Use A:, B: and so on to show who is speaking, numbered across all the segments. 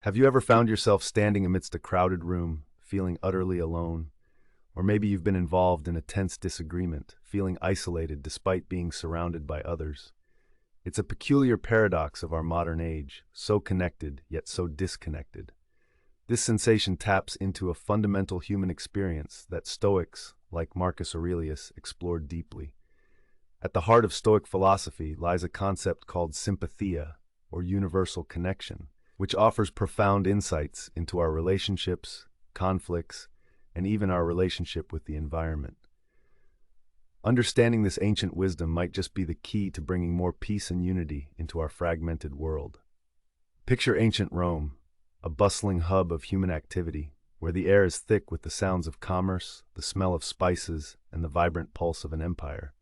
A: Have you ever found yourself standing amidst a crowded room, feeling utterly alone? Or maybe you've been involved in a tense disagreement, feeling isolated despite being surrounded by others. It's a peculiar paradox of our modern age, so connected yet so disconnected. This sensation taps into a fundamental human experience that Stoics, like Marcus Aurelius, explored deeply. At the heart of Stoic philosophy lies a concept called sympatheia, or universal connection, which offers profound insights into our relationships, conflicts, and even our relationship with the environment. Understanding this ancient wisdom might just be the key to bringing more peace and unity into our fragmented world. Picture ancient Rome, a bustling hub of human activity, where the air is thick with the sounds of commerce, the smell of spices, and the vibrant pulse of an empire.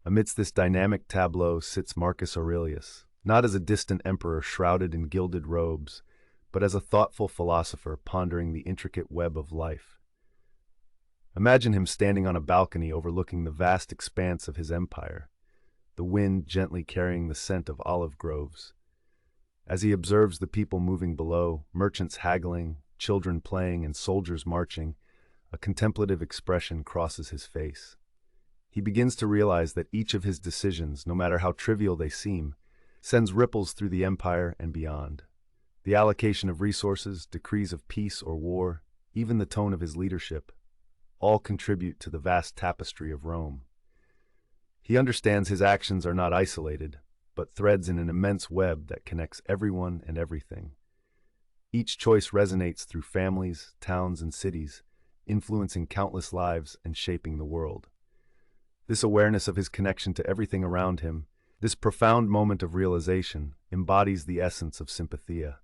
A: Amidst this dynamic tableau sits Marcus Aurelius, not as a distant emperor shrouded in gilded robes, but as a thoughtful philosopher pondering the intricate web of life. Imagine him standing on a balcony overlooking the vast expanse of his empire, the wind gently carrying the scent of olive groves. As he observes the people moving below, merchants haggling, children playing, and soldiers marching, a contemplative expression crosses his face. He begins to realize that each of his decisions, no matter how trivial they seem, sends ripples through the empire and beyond. The allocation of resources, decrees of peace or war, even the tone of his leadership, all contribute to the vast tapestry of Rome. He understands his actions are not isolated, but threads in an immense web that connects everyone and everything. Each choice resonates through families, towns, and cities, influencing countless lives and shaping the world. This awareness of his connection to everything around him, this profound moment of realization, embodies the essence of Sympatheia.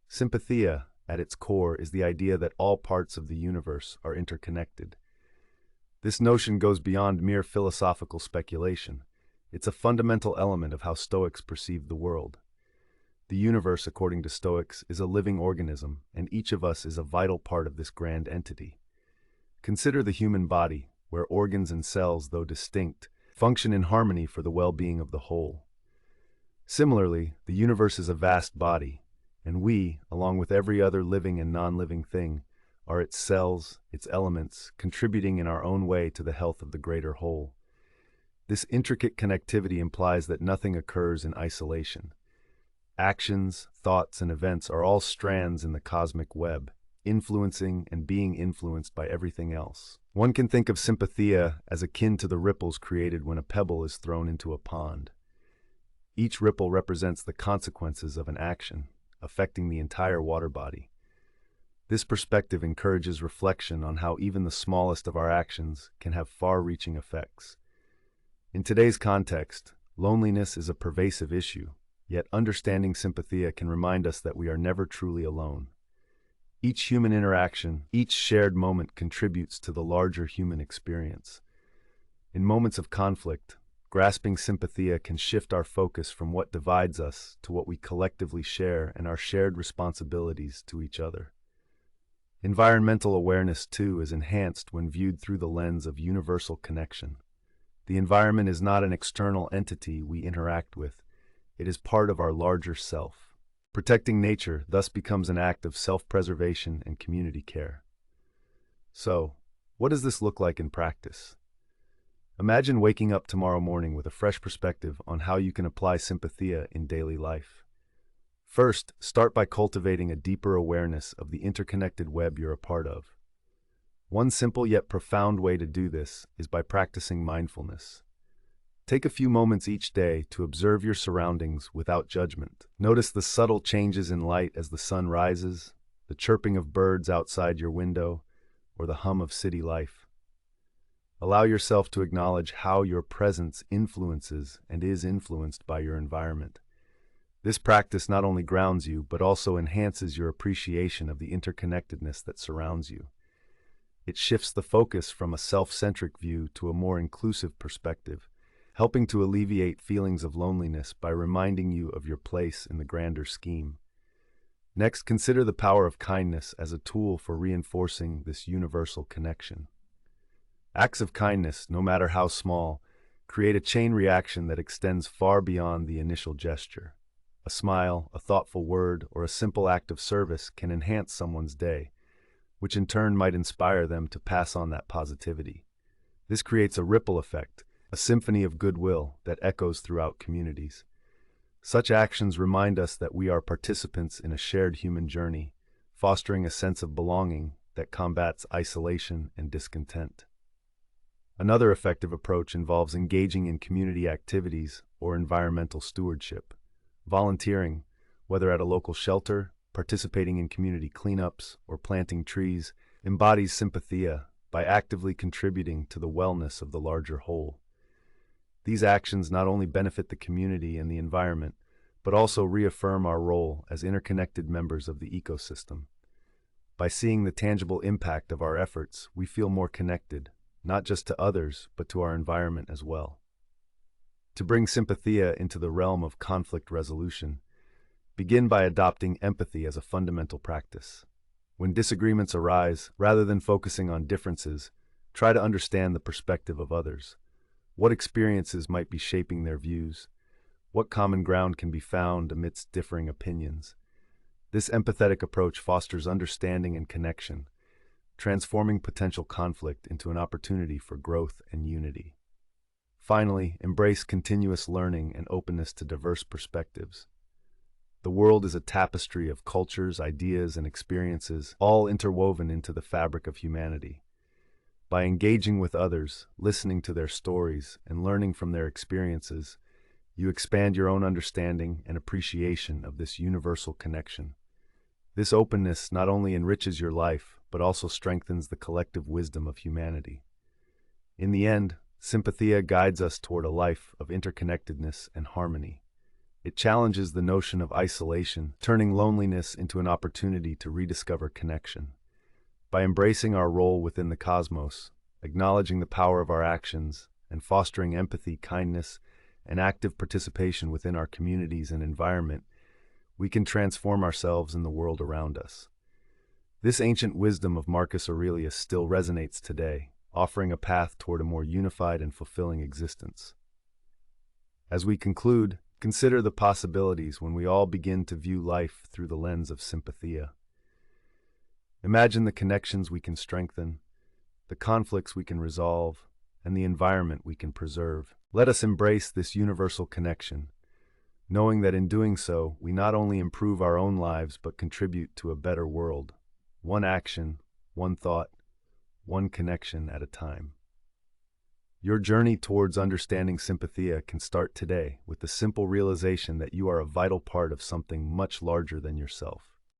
A: Sympatheia, at its core, is the idea that all parts of the universe are interconnected. This notion goes beyond mere philosophical speculation. It's a fundamental element of how Stoics perceive the world. The universe, according to Stoics, is a living organism, and each of us is a vital part of this grand entity. Consider the human body, where organs and cells, though distinct, function in harmony for the well-being of the whole. Similarly, the universe is a vast body, and we, along with every other living and non-living thing, are its cells, its elements, contributing in our own way to the health of the greater whole. This intricate connectivity implies that nothing occurs in isolation. Actions, thoughts, and events are all strands in the cosmic web, influencing and being influenced by everything else. One can think of Sympatheia as akin to the ripples created when a pebble is thrown into a pond. Each ripple represents the consequences of an action, affecting the entire water body. This perspective encourages reflection on how even the smallest of our actions can have far-reaching effects. In today's context, loneliness is a pervasive issue, yet understanding Sympatheia can remind us that we are never truly alone. Each human interaction, each shared moment contributes to the larger human experience. In moments of conflict, grasping Sympatheia can shift our focus from what divides us to what we collectively share and our shared responsibilities to each other. Environmental awareness, too, is enhanced when viewed through the lens of universal connection. The environment is not an external entity we interact with. It is part of our larger self. Protecting nature thus becomes an act of self-preservation and community care. So, what does this look like in practice? Imagine waking up tomorrow morning with a fresh perspective on how you can apply Sympatheia in daily life. First, start by cultivating a deeper awareness of the interconnected web you're a part of. One simple yet profound way to do this is by practicing mindfulness. Take a few moments each day to observe your surroundings without judgment. Notice the subtle changes in light as the sun rises, the chirping of birds outside your window, or the hum of city life. Allow yourself to acknowledge how your presence influences and is influenced by your environment. This practice not only grounds you, but also enhances your appreciation of the interconnectedness that surrounds you. It shifts the focus from a self-centric view to a more inclusive perspective, helping to alleviate feelings of loneliness by reminding you of your place in the grander scheme. Next, consider the power of kindness as a tool for reinforcing this universal connection. Acts of kindness, no matter how small, create a chain reaction that extends far beyond the initial gesture. A smile, a thoughtful word, or a simple act of service can enhance someone's day, which in turn might inspire them to pass on that positivity. This creates a ripple effect, a symphony of goodwill that echoes throughout communities. Such actions remind us that we are participants in a shared human journey, fostering a sense of belonging that combats isolation and discontent. Another effective approach involves engaging in community activities or environmental stewardship. Volunteering, whether at a local shelter, participating in community cleanups, or planting trees, embodies sympatheia by actively contributing to the wellness of the larger whole. These actions not only benefit the community and the environment, but also reaffirm our role as interconnected members of the ecosystem. By seeing the tangible impact of our efforts, we feel more connected, not just to others, but to our environment as well. To bring sympatheia into the realm of conflict resolution, begin by adopting empathy as a fundamental practice. When disagreements arise, rather than focusing on differences, try to understand the perspective of others. What experiences might be shaping their views? What common ground can be found amidst differing opinions? This empathetic approach fosters understanding and connection, transforming potential conflict into an opportunity for growth and unity. Finally, embrace continuous learning and openness to diverse perspectives. The world is a tapestry of cultures, ideas, and experiences, all interwoven into the fabric of humanity. By engaging with others, listening to their stories, and learning from their experiences, you expand your own understanding and appreciation of this universal connection. This openness not only enriches your life, but also strengthens the collective wisdom of humanity. In the end, Sympatheia guides us toward a life of interconnectedness and harmony. It challenges the notion of isolation, turning loneliness into an opportunity to rediscover connection. By embracing our role within the cosmos, acknowledging the power of our actions, and fostering empathy, kindness, and active participation within our communities and environment, we can transform ourselves in the world around us. This ancient wisdom of Marcus Aurelius still resonates today, offering a path toward a more unified and fulfilling existence. As we conclude, consider the possibilities when we all begin to view life through the lens of sympatheia. Imagine the connections we can strengthen, the conflicts we can resolve, and the environment we can preserve. Let us embrace this universal connection, knowing that in doing so, we not only improve our own lives but contribute to a better world. One action, one thought, one connection at a time. Your journey towards understanding sympatheia can start today with the simple realization that you are a vital part of something much larger than yourself.